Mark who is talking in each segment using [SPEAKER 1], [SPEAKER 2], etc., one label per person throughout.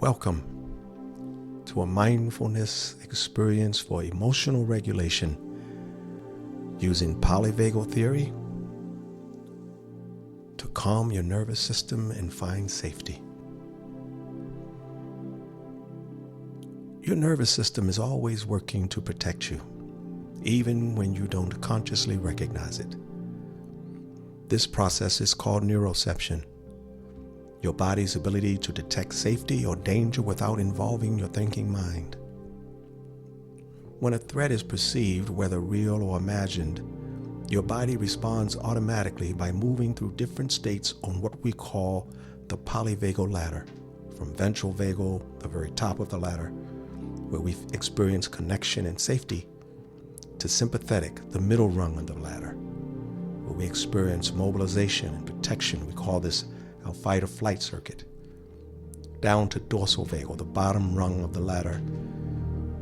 [SPEAKER 1] Welcome to a mindfulness experience for emotional regulation using polyvagal theory to calm your nervous system and find safety. Your nervous system is always working to protect you, even when you don't consciously recognize it. This process is called neuroception, your body's ability to detect safety or danger without involving your thinking mind. When a threat is perceived, whether real or imagined, your body responds automatically by moving through different states on what we call the Polyvagal Ladder, from ventral vagal, the very top of the ladder, where we experience connection and safety, to sympathetic, the middle rung of the ladder, where we experience mobilization and protection. We call this our fight or flight circuit, down to dorsal vagal, the bottom rung of the ladder,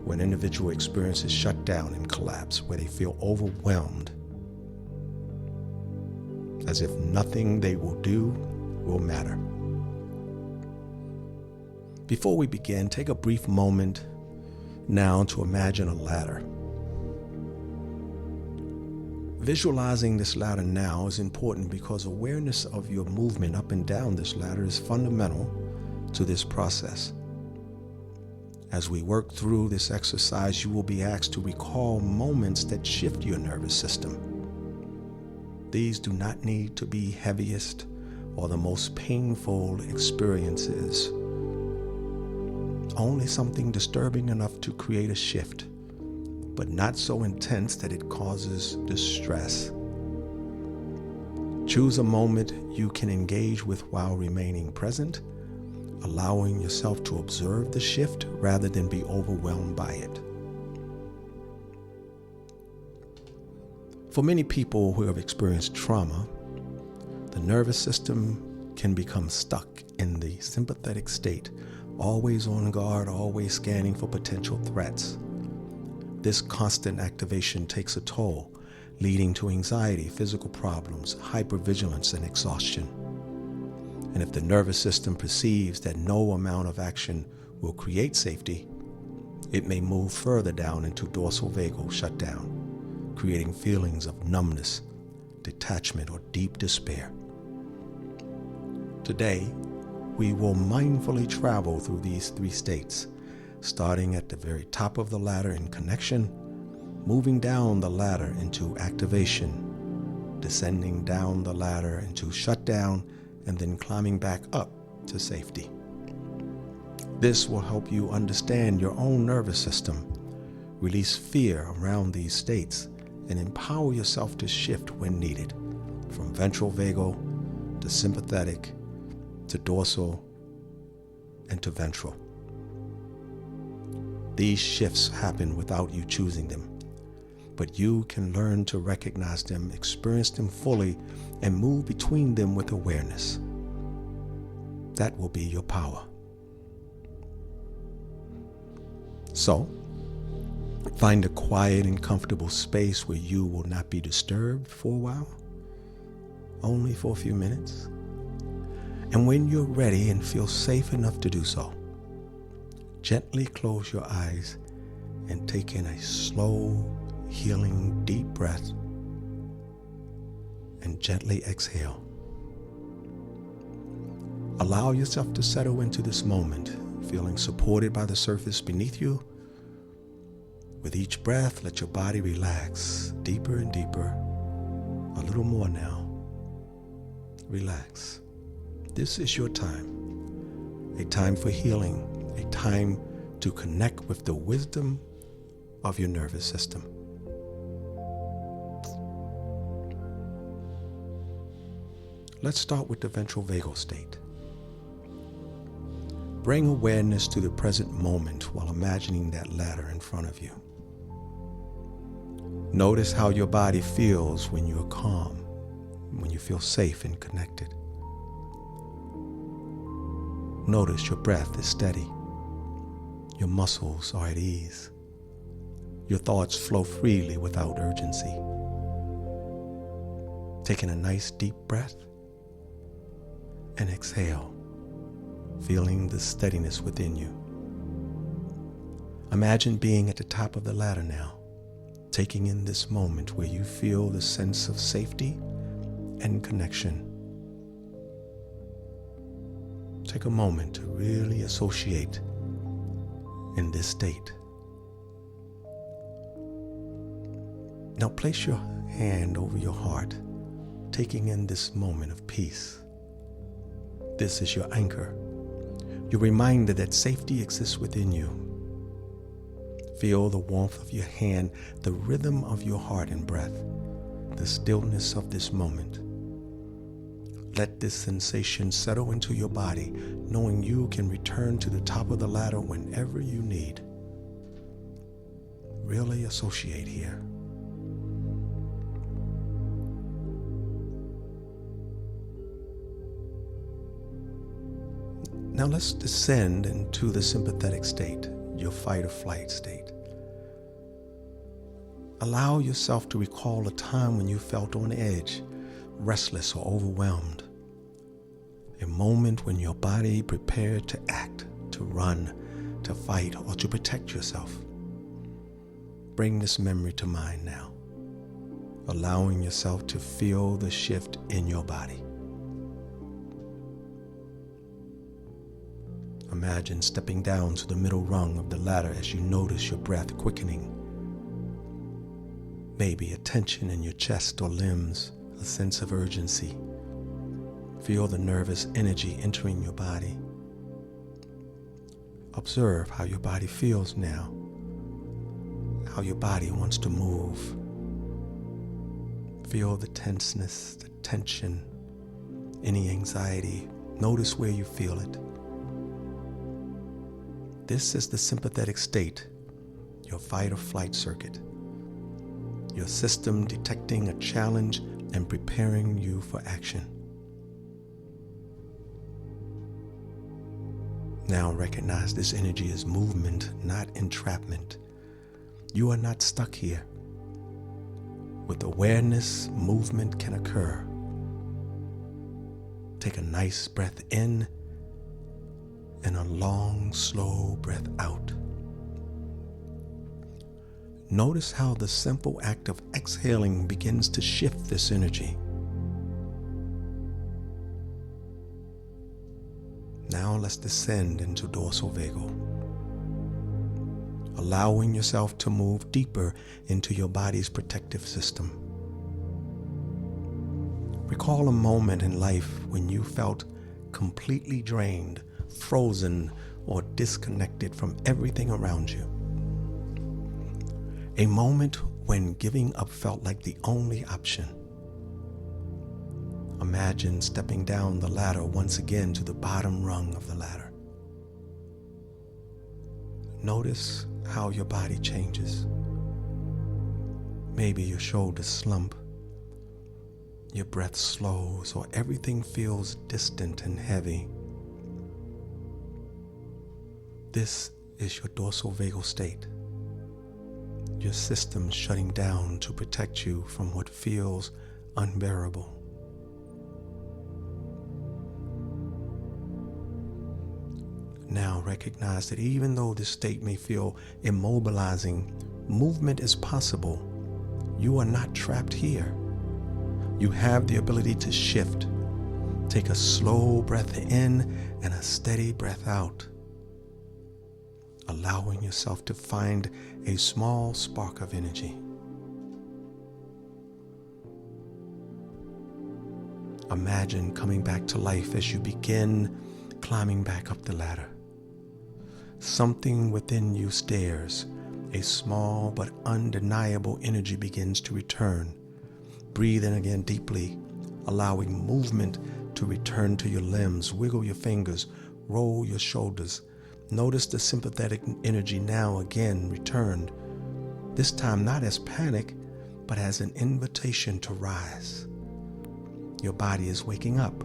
[SPEAKER 1] where an individual experiences shutdown and collapse, where they feel overwhelmed, as if nothing they will do will matter. Before we begin, take a brief moment now to imagine a ladder. Visualizing this ladder now is important because awareness of your movement up and down this ladder is fundamental to this process. As we work through this exercise, you will be asked to recall moments that shift your nervous system. These do not need to be heaviest or the most painful experiences. Only something disturbing enough to create a shift, but not so intense that it causes distress. Choose a moment you can engage with while remaining present, allowing yourself to observe the shift rather than be overwhelmed by it. For many people who have experienced trauma, the nervous system can become stuck in the sympathetic state, always on guard, always scanning for potential threats. This constant activation takes a toll, leading to anxiety, physical problems, hyper-vigilance, and exhaustion. And if the nervous system perceives that no amount of action will create safety, it may move further down into dorsal vagal shutdown, creating feelings of numbness, detachment, or deep despair. Today, we will mindfully travel through these three states, starting at the very top of the ladder in connection, moving down the ladder into activation, descending down the ladder into shutdown, and then climbing back up to safety. This will help you understand your own nervous system, release fear around these states, and empower yourself to shift when needed, from ventral vagal to sympathetic to dorsal and to ventral. These shifts happen without you choosing them, but you can learn to recognize them, experience them fully, and move between them with awareness. That will be your power. So, find a quiet and comfortable space where you will not be disturbed for a while, only for a few minutes. And when you're ready and feel safe enough to do so, gently close your eyes and take in a slow, healing, deep breath and gently exhale. Allow yourself to settle into this moment, feeling supported by the surface beneath you. With each breath, let your body relax deeper and deeper. A little more now. Relax. This is your time, a time for healing, a time to connect with the wisdom of your nervous system. Let's start with the ventral vagal state. Bring awareness to the present moment while imagining that ladder in front of you. Notice how your body feels when you are calm, when you feel safe and connected. Notice your breath is steady. Your muscles are at ease. Your thoughts flow freely without urgency. Taking a nice deep breath and exhale. feeling the steadiness within you. Imagine being at the top of the ladder now, taking in this moment where you feel the sense of safety and connection. Take a moment to really associate in this state. Now place your hand over your heart, taking in this moment of peace. This is your anchor, your reminder that safety exists within you. Feel the warmth of your hand, the rhythm of your heart and breath, the stillness of this moment. Let this sensation settle into your body, knowing you can return to the top of the ladder whenever you need. Really associate here. Now let's descend into the sympathetic state, your fight or flight state. Allow yourself to recall a time when you felt on edge, restless or overwhelmed. A moment when your body prepared to act, to run, to fight, or to protect yourself. Bring this memory to mind now, allowing yourself to feel the shift in your body. Imagine stepping down to the middle rung of the ladder as you notice your breath quickening. Maybe a tension in your chest or limbs, a sense of urgency. Feel the nervous energy entering your body. Observe how your body feels now, how your body wants to move. Feel the tenseness, the tension, any anxiety. Notice where you feel it. This is the sympathetic state, your fight or flight circuit. Your system detecting a challenge and preparing you for action. Now recognize this energy as movement, not entrapment. You are not stuck here. With awareness, movement can occur. Take a nice breath in and a long, slow breath out. Notice how the simple act of exhaling begins to shift this energy. Now let's descend into dorsal vagal, allowing yourself to move deeper into your body's protective system. Recall a moment in life when you felt completely drained, frozen, or disconnected from everything around you. A moment when giving up felt like the only option. Imagine stepping down the ladder once again to the bottom rung of the ladder. Notice how your body changes. Maybe your shoulders slump, your breath slows, or everything feels distant and heavy. This is your dorsal vagal state. Your system shutting down to protect you from what feels unbearable. Now recognize that even though this state may feel immobilizing, movement is possible. You are not trapped here. You have the ability to shift. Take a slow breath in and a steady breath out, allowing yourself to find a small spark of energy. Imagine coming back to life as you begin climbing back up the ladder. Something within you stirs. A small but undeniable energy begins to return. Breathe in again deeply, allowing movement to return to your limbs. Wiggle your fingers, roll your shoulders. Notice the sympathetic energy now again returned, this time not as panic, but as an invitation to rise. Your body is waking up,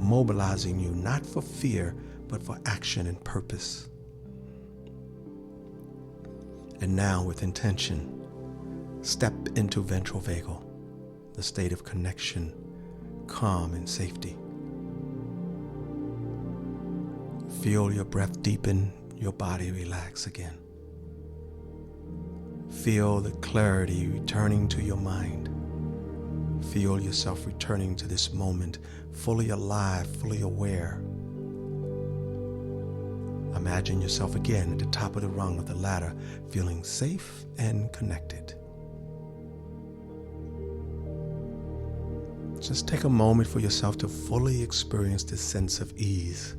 [SPEAKER 1] mobilizing you not for fear, but for action and purpose. And now with intention, step into ventral vagal, the state of connection, calm and safety. Feel your breath deepen, your body relax again. Feel the clarity returning to your mind. Feel yourself returning to this moment, fully alive, fully aware. Imagine yourself again at the top of the rung of the ladder, feeling safe and connected. Just take a moment for yourself to fully experience this sense of ease.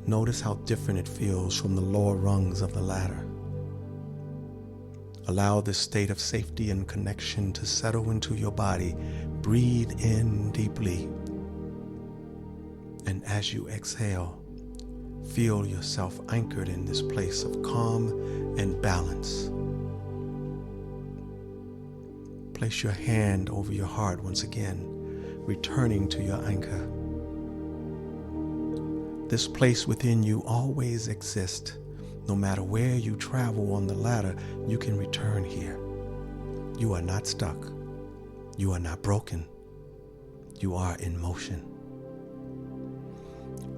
[SPEAKER 1] Notice how different it feels from the lower rungs of the ladder. Allow this state of safety and connection to settle into your body. Breathe in deeply. And as you exhale, feel yourself anchored in this place of calm and balance. Place your hand over your heart once again, returning to your anchor. This place within you always exists. No matter where you travel on the ladder, you can return here. You are not stuck. You are not broken. You are in motion.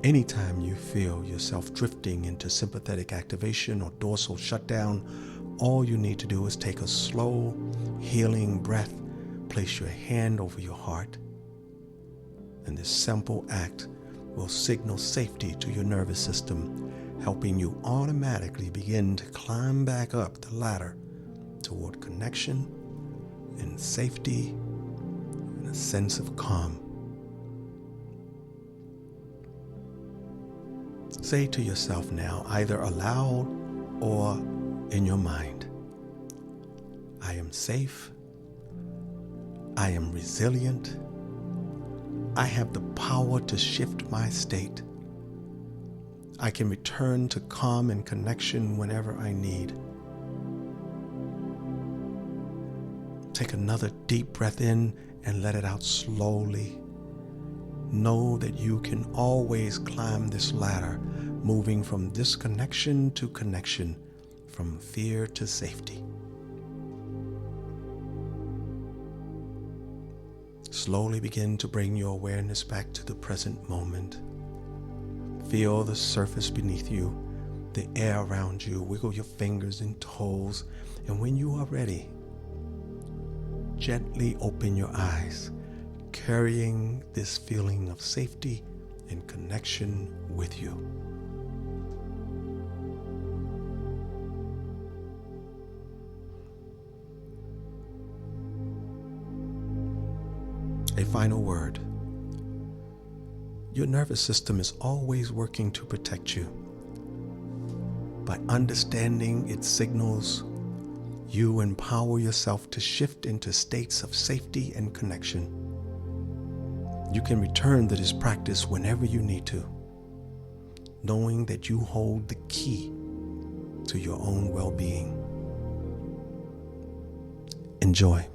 [SPEAKER 1] Anytime you feel yourself drifting into sympathetic activation or dorsal shutdown, all you need to do is take a slow, healing breath, place your hand over your heart, and this simple act will signal safety to your nervous system, helping you automatically begin to climb back up the ladder toward connection and safety and a sense of calm. Say to yourself now, either aloud or in your mind, I am safe, I am resilient, I have the power to shift my state. I can return to calm and connection whenever I need. Take another deep breath in and let it out slowly. Know that you can always climb this ladder, moving from disconnection to connection, from fear to safety. Slowly begin to bring your awareness back to the present moment. Feel the surface beneath you, the air around you. Wiggle your fingers and toes. And when you are ready, gently open your eyes, carrying this feeling of safety and connection with you. A final word. Your nervous system is always working to protect you. By understanding its signals, you empower yourself to shift into states of safety and connection. You can return to this practice whenever you need to, knowing that you hold the key to your own well-being. Enjoy.